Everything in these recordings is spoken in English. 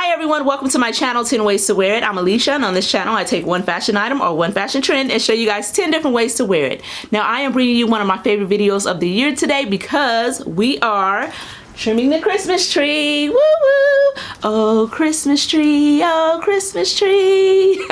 Hi everyone, welcome to my channel, 10 Ways to Wear It. I'm Alicia, and on this channel I take one fashion item or one fashion trend and show you guys 10 different ways to wear it. Now I am bringing you one of my favorite videos of the year today because we are trimming the Christmas tree. Woo woo! Oh Christmas tree, oh Christmas tree.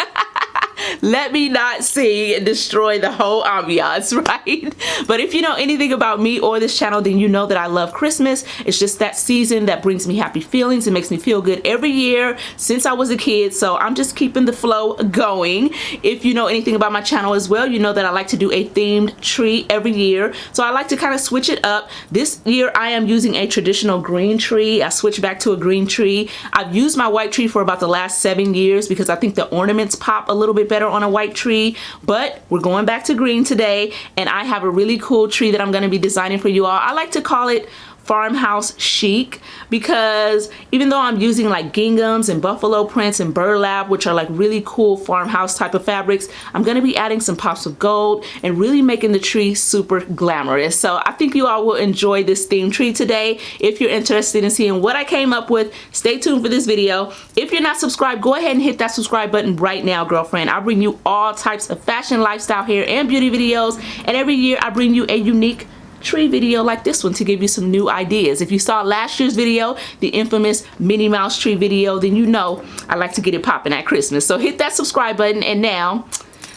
Let me not sing and destroy the whole ambiance, right? But if you know anything about me or this channel, then you know that I love Christmas. It's just that season that brings me happy feelings. It makes me feel good every year since I was a kid. So I'm just keeping the flow going. If you know anything about my channel as well, you know that I like to do a themed tree every year. So I like to kind of switch it up. This year I am using a traditional green tree. I switched back to a green tree. I've used my white tree for about the last 7 years because I think the ornaments pop a little bit better on a white tree, but we're going back to green today, and I have a really cool tree that I'm going to be designing for you all. I like to call it Farmhouse Chic because even though I'm using like ginghams and buffalo prints and burlap, which are like really cool farmhouse type of fabrics, I'm going to be adding some pops of gold and really making the tree super glamorous. So I think you all will enjoy this theme tree today. If you're interested in seeing what I came up with, stay tuned for this video. If you're not subscribed, go ahead and hit that subscribe button right now, girlfriend. I bring you all types of fashion, lifestyle, hair, and beauty videos, and every year I bring you a unique tree video like this one to give you some new ideas. If you saw last year's video, the infamous Minnie Mouse tree video, then you know I like to get it popping at Christmas. So hit that subscribe button, and now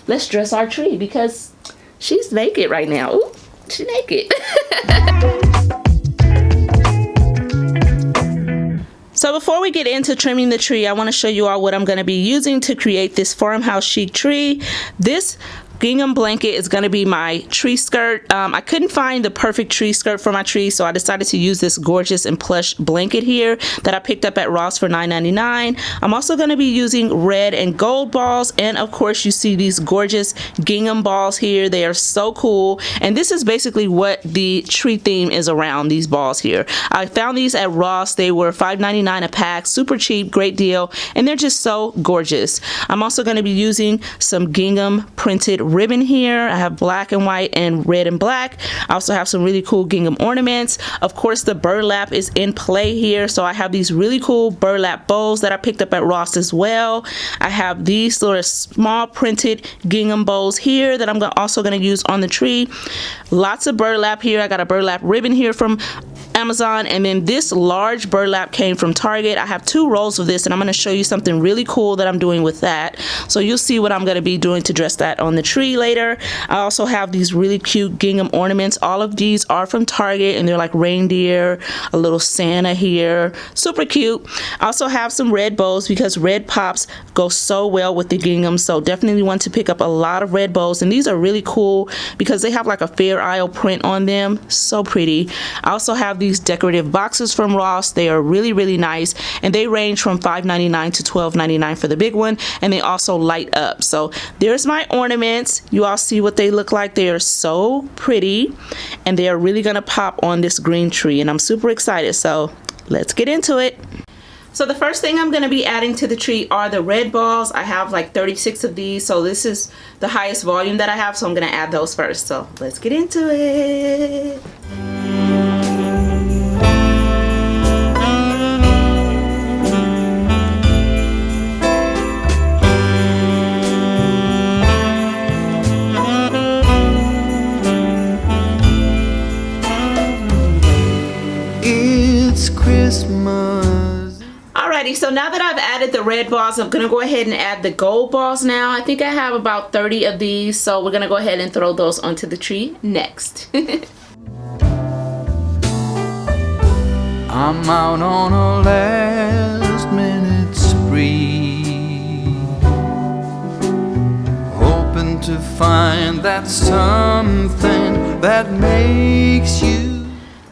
let's dress our tree because she's naked right now. Ooh, she's naked. So before we get into trimming the tree, I want to show you all what I'm going to be using to create this Farmhouse Chic tree. This gingham blanket is going to be my tree skirt. I couldn't find the perfect tree skirt for my tree, so I decided to use this gorgeous and plush blanket here that I picked up at Ross for $9.99. I'm also going to be using red and gold balls, and of course you see these gorgeous gingham balls here. They are so cool, and this is basically what the tree theme is around, these balls here. I found these at Ross. They were $5.99 a pack, super cheap, great deal, and they're just so gorgeous. I'm also going to be using some gingham printed ribbon here. I have black and white and red and black. I also have some really cool gingham ornaments. Of course, the burlap is in play here, so I have these really cool burlap bows that I picked up at Ross as well. I have these sort of small printed gingham bows here that I'm also going to use on the tree. Lots of burlap here. I got a burlap ribbon here from Amazon, and then this large burlap came from Target. I have 2 rolls of this, and I'm going to show you something really cool that I'm doing with that. So you'll see what I'm going to be doing to dress that on the tree later. I also have these really cute gingham ornaments. All of these are from Target, and they're like reindeer, a little Santa here, super cute. I also have some red bows because red pops go so well with the gingham, so definitely want to pick up a lot of red bows, and these are really cool because they have like a Fair Isle print on them. So pretty. I also have these decorative boxes from Ross. They are really, really nice, and they range from $5.99 to $12.99 for the big one, and they also light up. So there's my ornaments. You all see what they look like. They are so pretty, and they are really gonna pop on this green tree, and I'm super excited. So let's get into it. So the first thing I'm going to be adding to the tree are the red balls. I have like 36 of these, so this is the highest volume that I have, so I'm going to add those first. So let's get into it. It's Christmas. Alrighty, so now that I've added the red balls, I'm going to go ahead and add the gold balls now. I think I have about 30 of these, so we're going to go ahead and throw those onto the tree next. I'm out on a last minute spree, hoping to find that something that makes you.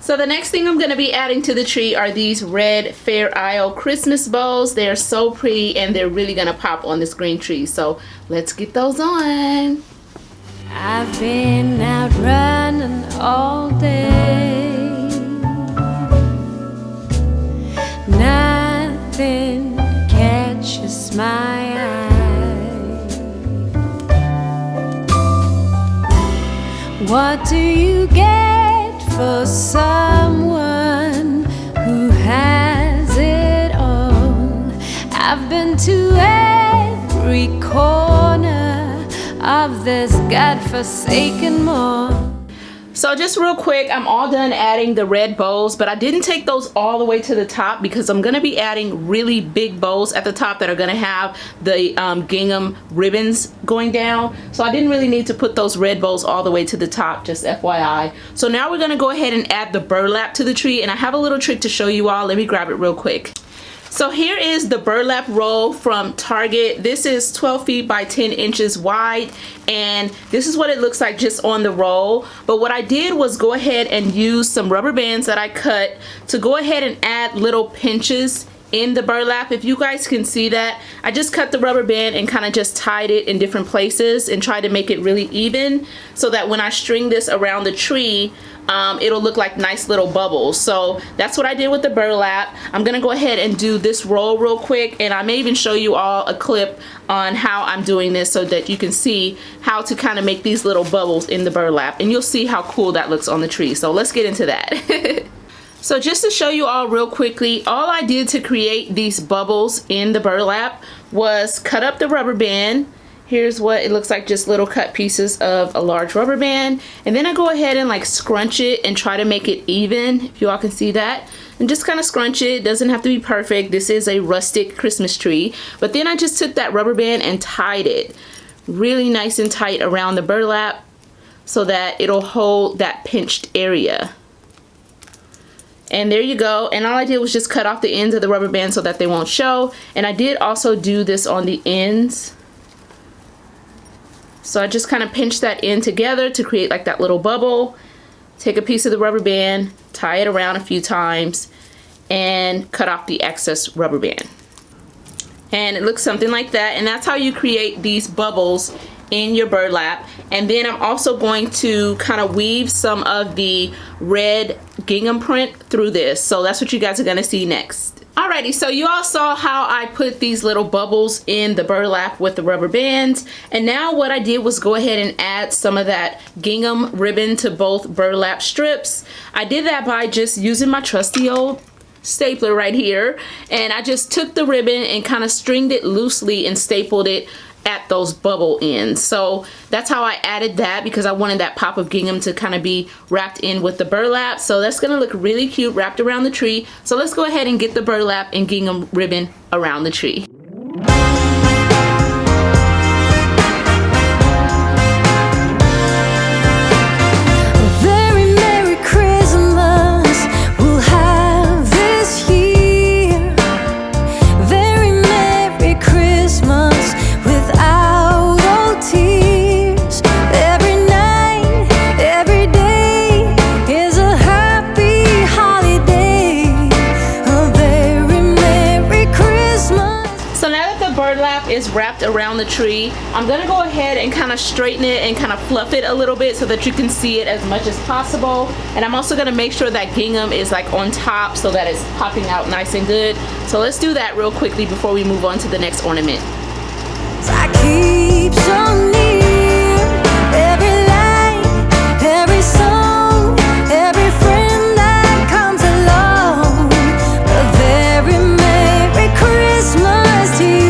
So the next thing I'm going to be adding to the tree are these red Fair Isle Christmas bows. They are so pretty, and they're really going to pop on this green tree. So let's get those on. I've been out running all day, nothing catches my eye. What do you get for someone who has it all? I've been to every corner of this godforsaken mall. So just real quick, I'm all done adding the red bows, but I didn't take those all the way to the top because I'm going to be adding really big bows at the top that are going to have the gingham ribbons going down. So I didn't really need to put those red bows all the way to the top, just FYI. So now we're going to go ahead and add the burlap to the tree, and I have a little trick to show you all. Let me grab it real quick. So here is the burlap roll from Target. This is 12 feet by 10 inches wide, and this is what it looks like just on the roll. But what I did was go ahead and use some rubber bands that I cut to go ahead and add little pinches in the burlap. If you guys can see that, I just cut the rubber band and kind of just tied it in different places and tried to make it really even so that when I string this around the tree, it'll look like nice little bubbles. So that's what I did with the burlap. I'm gonna go ahead and do this roll real quick, and I may even show you all a clip on how I'm doing this so that you can see how to kind of make these little bubbles in the burlap, and you'll see how cool that looks on the tree. So let's get into that. So just to show you all real quickly, all I did to create these bubbles in the burlap was cut up the rubber band. Here's what it looks like, just little cut pieces of a large rubber band. And then I go ahead and like scrunch it and try to make it even, if you all can see that. And just kind of scrunch it. It doesn't have to be perfect. This is a rustic Christmas tree. But then I just took that rubber band and tied it really nice and tight around the burlap so that it'll hold that pinched area. And there you go. And all I did was just cut off the ends of the rubber band so that they won't show. And I did also do this on the ends. So I just kind of pinch that end together to create like that little bubble. Take a piece of the rubber band, tie it around a few times, and cut off the excess rubber band. And it looks something like that. And that's how you create these bubbles in your burlap. And then I'm also going to kind of weave some of the red gingham print through this. So that's what you guys are going to see next. Alrighty, so you all saw how I put these little bubbles in the burlap with the rubber bands. And now what I did was go ahead and add some of that gingham ribbon to both burlap strips. I did that by just using my trusty old stapler right here. And I just took the ribbon and kind of stringed it loosely and stapled it at those bubble ends. So that's how I added that, because I wanted that pop of gingham to kind of be wrapped in with the burlap. So that's going to look really cute wrapped around the tree. So let's go ahead and get the burlap and gingham ribbon around the tree. Is wrapped around the tree, I'm gonna go ahead and kind of straighten it and kind of fluff it a little bit so that you can see it as much as possible. And I'm also gonna make sure that gingham is like on top so that it's popping out nice and good. So let's do that real quickly before we move on to the next ornament. I keep so near every light, every song, every friend that comes along. A very Merry Christmas to you.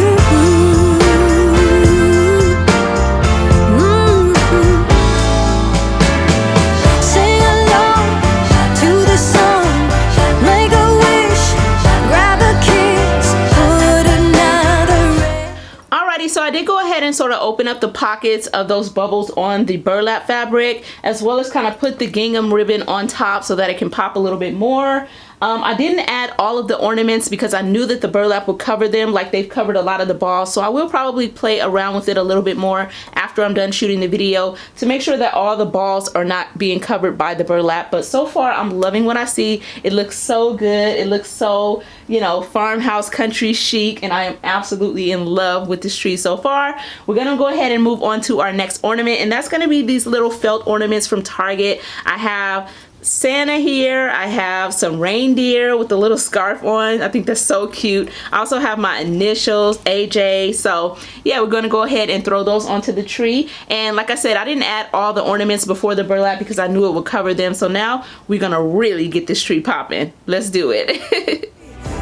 So I did go ahead and sort of open up the pockets of those bubbles on the burlap fabric, as well as kind of put the gingham ribbon on top so that it can pop a little bit more. I didn't add all of the ornaments because I knew that the burlap would cover them like they've covered a lot of the balls. So I will probably play around with it a little bit more after I'm done shooting the video to make sure that all the balls are not being covered by the burlap. But so far I'm loving what I see. It looks so good. It looks so, you know, farmhouse country chic, and I am absolutely in love with this tree so far. We're gonna go ahead and move on to our next ornament, and that's gonna be these little felt ornaments from Target. I have Santa here. I have some reindeer with a little scarf on. I think that's so cute. I also have my initials, AJ. So yeah, we're gonna go ahead and throw those onto the tree. And like I said, I didn't add all the ornaments before the burlap because I knew it would cover them. So now we're gonna really get this tree popping. Let's do it.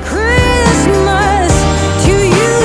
Christmas to you.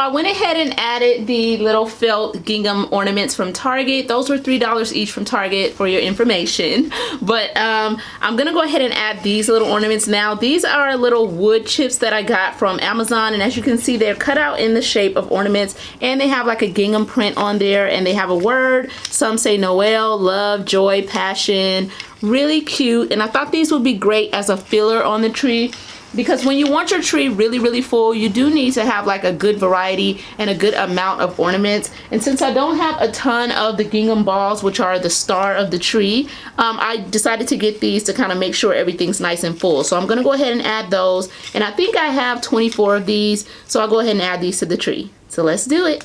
I went ahead and added the little felt gingham ornaments from Target. Those were $3 each from Target for your information. But I'm gonna go ahead and add these little ornaments now. These are little wood chips that I got from Amazon, and as you can see, they're cut out in the shape of ornaments, and they have like a gingham print on there, and they have a word. Some say Noel, love, joy, passion. Really cute, and I thought these would be great as a filler on the tree, because when you want your tree really full, you do need to have like a good variety and a good amount of ornaments. And since I don't have a ton of the gingham balls, which are the star of the tree, I decided to get these to kind of make sure everything's nice and full. So I'm gonna go ahead and add those, and I think I have 24 of these, so I'll go ahead and add these to the tree. So let's do it.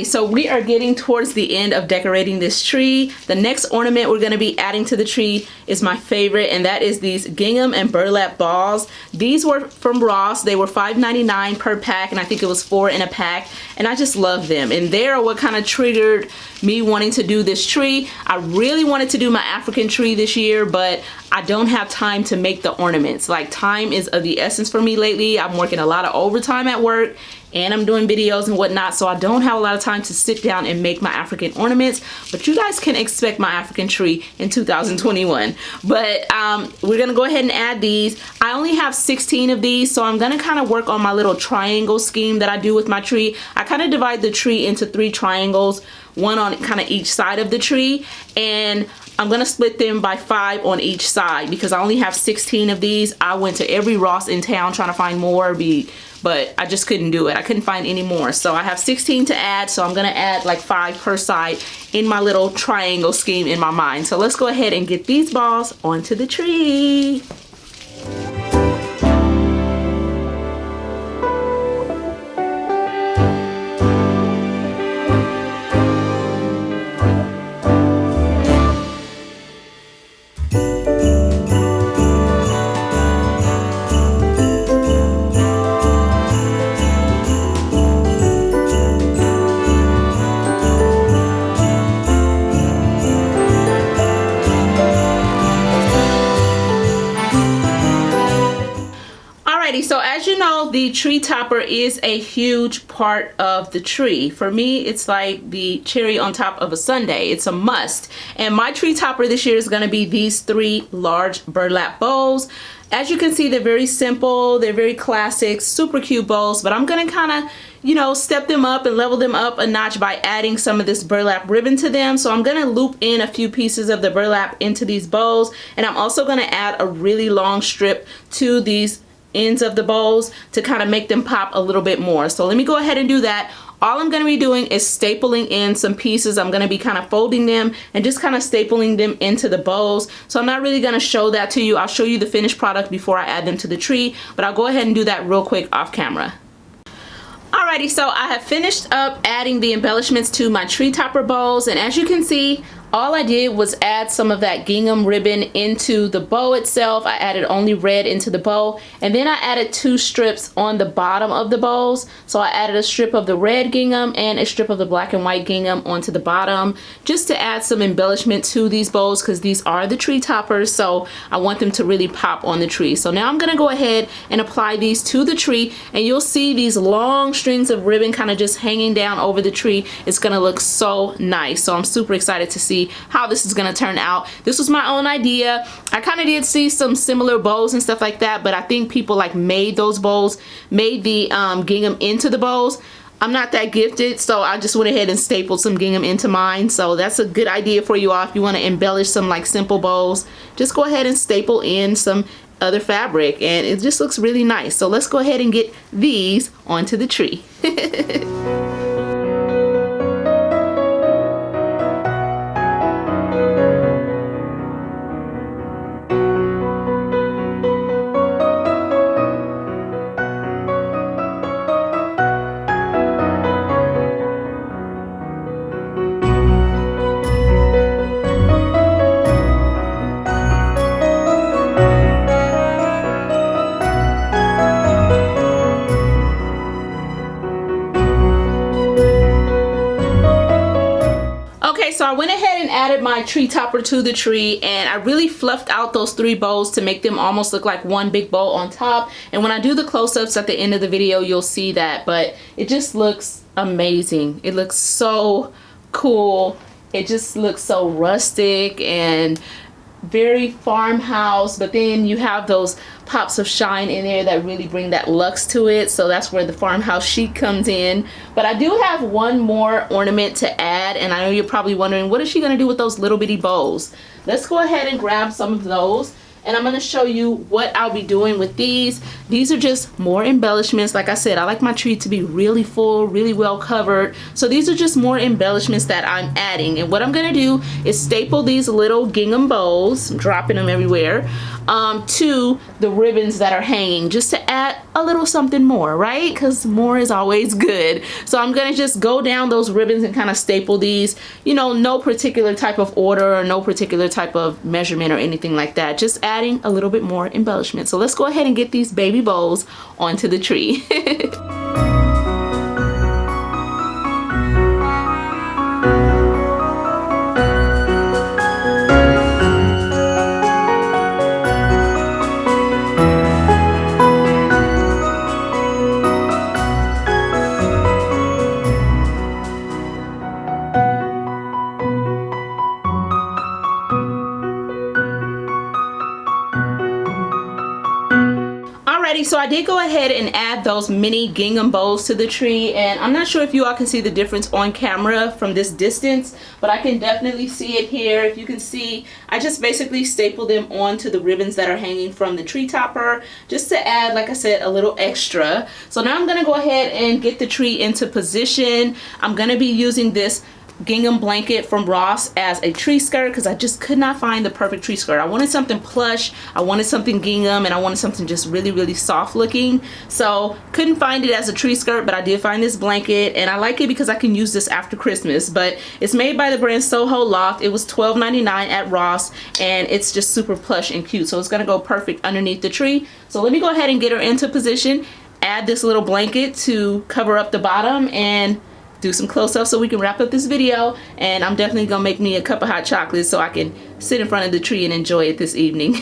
So we are getting towards the end of decorating this tree. The next ornament we're going to be adding to the tree is my favorite, and that is these gingham and burlap balls. These were from Ross. They were $5.99 per pack, and I think it was 4 in a pack, and I just love them. And they are what kind of triggered me wanting to do this tree. I really wanted to do my African tree this year, but I don't have time to make the ornaments. Like, time is of the essence for me lately. I'm working a lot of overtime at work, and I'm doing videos and whatnot, so I don't have a lot of time to sit down and make my African ornaments. But you guys can expect my African tree in 2021. But we're gonna go ahead and add these. I only have 16 of these, so I'm gonna kind of work on my little triangle scheme that I do with my tree. I kind of divide the tree into 3 triangles, one on kind of each side of the tree, and I'm gonna split them by 5 on each side because I only have 16 of these. I went to every Ross in town trying to find more, but I just couldn't do it. I couldn't find any more. So I have 16 to add, so I'm gonna add like 5 per side in my little triangle scheme in my mind. So let's go ahead and get these balls onto the tree. So as you know, the tree topper is a huge part of the tree. For me, it's like the cherry on top of a sundae. It's a must. And my tree topper this year is going to be these 3 large burlap bowls. As you can see, they're very simple, they're very classic, super cute bowls, but I'm going to kind of, you know, step them up and level them up a notch by adding some of this burlap ribbon to them. So I'm going to loop in a few pieces of the burlap into these bowls, and I'm also going to add a really long strip to these ends of the bowls to kind of make them pop a little bit more. So let me go ahead and do that. All I'm going to be doing is stapling in some pieces. I'm going to be kind of folding them and just kind of stapling them into the bowls. So I'm not really going to show that to you. I'll show you the finished product before I add them to the tree, but I'll go ahead and do that real quick off camera. Alrighty, so I have finished up adding the embellishments to my tree topper bowls, and as you can see, all I did was add some of that gingham ribbon into the bow itself. I added only red into the bow, and then I added 2 strips on the bottom of the bows. So I added a strip of the red gingham and a strip of the black and white gingham onto the bottom, just to add some embellishment to these bows, because these are the tree toppers, so I want them to really pop on the tree. So now I'm gonna go ahead and apply these to the tree, and you'll see these long strings of ribbon kind of just hanging down over the tree. It's gonna look so nice. So I'm super excited to see how this is gonna turn out. This was my own idea. I kind of did see some similar bows and stuff like that, but I think people like made those bows, made the gingham into the bows. I'm not that gifted, so I just went ahead and stapled some gingham into mine. So that's a good idea for you all if you want to embellish some like simple bows. Just go ahead and staple in some other fabric, and it just looks really nice. So let's go ahead and get these onto the tree. tree topper to the tree, and I really fluffed out those 3 bows to make them almost look like one big bow on top. And when I do the close-ups at the end of the video, you'll see that, but it just looks amazing. It looks so cool. It just looks so rustic and very farmhouse, but then you have those pops of shine in there that really bring that luxe to it. So that's where the farmhouse chic comes in. But I do have one more ornament to add, and I know you're probably wondering, what is she going to do with those little bitty bows? Let's go ahead and grab some of those, and I'm going to show you what I'll be doing with these. These are just more embellishments. Like I said, I like my tree to be really full, really well covered. So these are just more embellishments that I'm adding. And what I'm going to do is staple these little gingham bows, I'm dropping them everywhere, to the ribbons that are hanging, just to add a little something more, right? Because more is always good. So I'm going to just go down those ribbons and kind of staple these, you know, no particular type of order or no particular type of measurement or anything like that. Just adding a little bit more embellishment. So let's go ahead and get these baby bows onto the tree. So I did go ahead and add those mini gingham bows to the tree, and I'm not sure if you all can see the difference on camera from this distance, but I can definitely see it here. If you can see, I just basically stapled them onto the ribbons that are hanging from the tree topper, just to add, like I said, a little extra. So now I'm gonna go ahead and get the tree into position. I'm gonna be using this gingham blanket from Ross as a tree skirt because I just could not find the perfect tree skirt. I wanted something plush, I wanted something gingham, and I wanted something just really soft looking. So couldn't find it as a tree skirt, but I did find this blanket, and I like it because I can use this after Christmas. But it's made by the brand Soho Loft. It was $12.99 at Ross, and it's just super plush and cute, so it's gonna go perfect underneath the tree. So let me go ahead and get her into position, add this little blanket to cover up the bottom, and do some close-ups so we can wrap up this video. And I'm definitely gonna make me a cup of hot chocolate so I can sit in front of the tree and enjoy it this evening.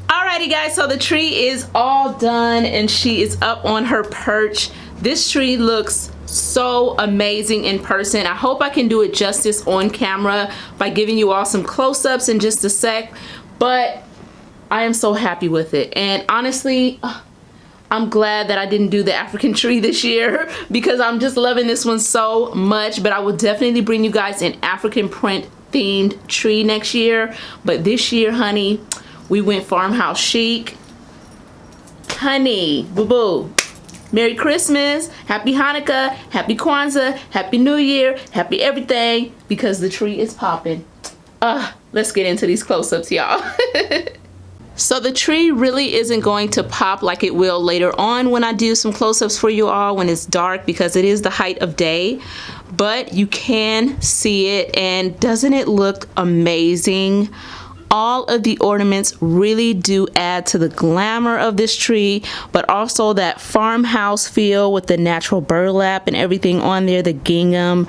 Alrighty guys, so the tree is all done and she is up on her perch. This tree looks so amazing in person. I hope I can do it justice on camera by giving you all some close-ups in just a sec, but I am so happy with it. And honestly, I'm glad that I didn't do the African tree this year because I'm just loving this one so much. But I will definitely bring you guys an African print themed tree next year. But this year, honey, we went farmhouse chic. Honey, boo-boo. Merry Christmas, Happy Hanukkah, Happy Kwanzaa, Happy New Year, Happy everything, because the tree is popping. Let's get into these close-ups, y'all. So the tree really isn't going to pop like it will later on when I do some close-ups for you all when it's dark, because it is the height of day, but you can see it. And doesn't it look amazing? All of the ornaments really do add to the glamour of this tree, but also that farmhouse feel with the natural burlap and everything on there, the gingham.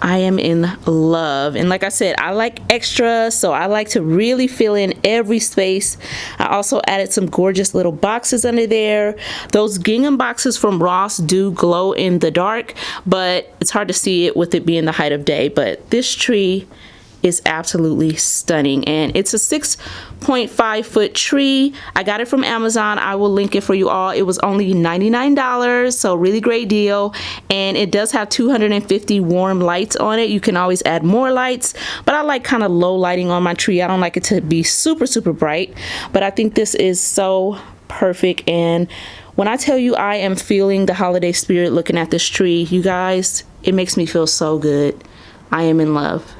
I am in love. And like I said, I like extra, so I like to really fill in every space. I also added some gorgeous little boxes under there. Those gingham boxes from Ross do glow in the dark, but it's hard to see it with it being the height of day. But this tree is absolutely stunning, and it's a 6.5 foot tree. I got it from Amazon. I will link it for you all. It was only $99, so really great deal. And it does have 250 warm lights on it. You can always add more lights, but I like kind of low lighting on my tree. I don't like it to be super bright, but I think this is so perfect. And when I tell you I am feeling the holiday spirit looking at this tree, you guys, it makes me feel so good. I am in love.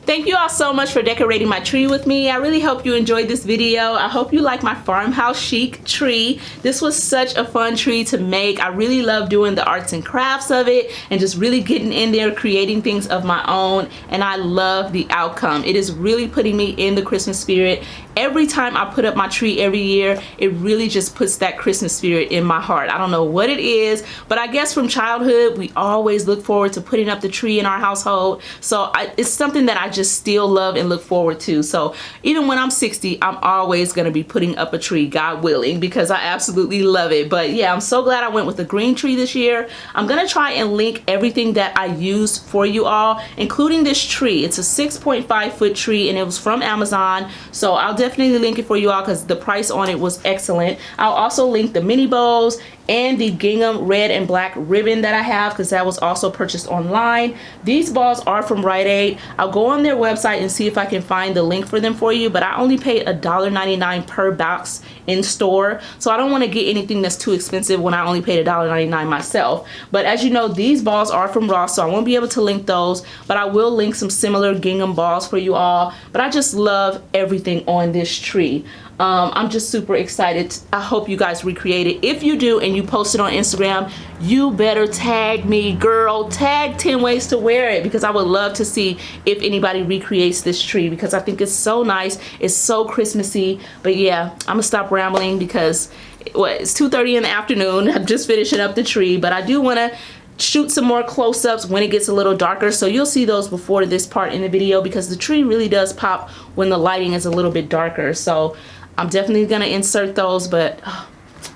Thank you all so so much for decorating my tree with me. I really hope you enjoyed this video. I hope you like my farmhouse chic tree. This was such a fun tree to make. I really love doing the arts and crafts of it and just really getting in there, creating things of my own, and I love the outcome. It is really putting me in the Christmas spirit. Every time I put up my tree every year, it really just puts that Christmas spirit in my heart. I don't know what it is, but I guess from childhood, we always look forward to putting up the tree in our household. So it's something that I just still love and look forward to. So even when I'm 60, I'm always going to be putting up a tree, God willing, because I absolutely love it. But yeah, I'm so glad I went with the green tree this year. I'm going to try and link everything that I used for you all, including this tree. It's a 6.5-foot tree and it was from Amazon. So I'll definitely link it for you all because the price on it was excellent. I'll also link the mini bows and the gingham red and black ribbon that I have because that was also purchased online. These balls are from Rite Aid. I'll go on their website and see if I can find the link for them for you, but I only paid $1.99 per box in store, so I don't want to get anything that's too expensive when I only paid $1.99 myself. But as you know, these balls are from Ross, so I won't be able to link those, but I will link some similar gingham balls for you all. But I just love everything on this tree. I'm just super excited. I hope you guys recreate it. If you do and you post it on Instagram, you better tag me, girl. Tag 10 ways to wear it, because I would love to see if anybody recreates this tree, because I think it's so nice. It's so Christmassy. But yeah, I'm gonna stop rambling because it's 2:30 in the afternoon. I'm just finishing up the tree, but I do want to shoot some more close-ups when it gets a little darker, so you'll see those before this part in the video, because the tree really does pop when the lighting is a little bit darker. So I'm definitely gonna insert those, but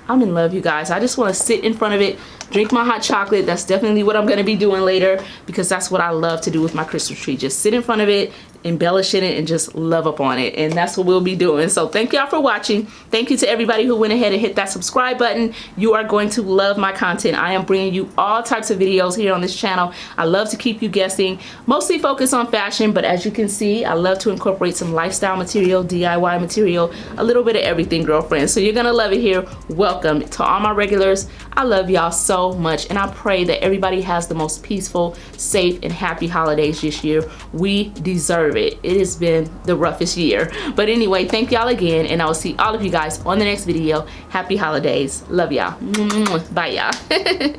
I'm in love, you guys. I just want to sit in front of it, drink my hot chocolate. That's definitely what I'm gonna be doing later, because that's what I love to do with my Christmas tree. Just sit in front of it, embellish in it, and just love up on it. And that's what we'll be doing. So thank y'all for watching. Thank you to everybody who went ahead and hit that subscribe button. You are going to love my content. I am bringing you all types of videos here on this channel. I love to keep you guessing, mostly focus on fashion, but as you can see, I love to incorporate some lifestyle material, DIY material, a little bit of everything, girlfriend. So you're gonna love it here. Welcome to all my regulars. I love y'all so much, and I pray that everybody has the most peaceful, safe, and happy holidays this year. We deserve it. It has been the roughest year. But anyway, thank y'all again, and I will see all of you guys on the next video. Happy holidays. Love y'all. Bye, y'all.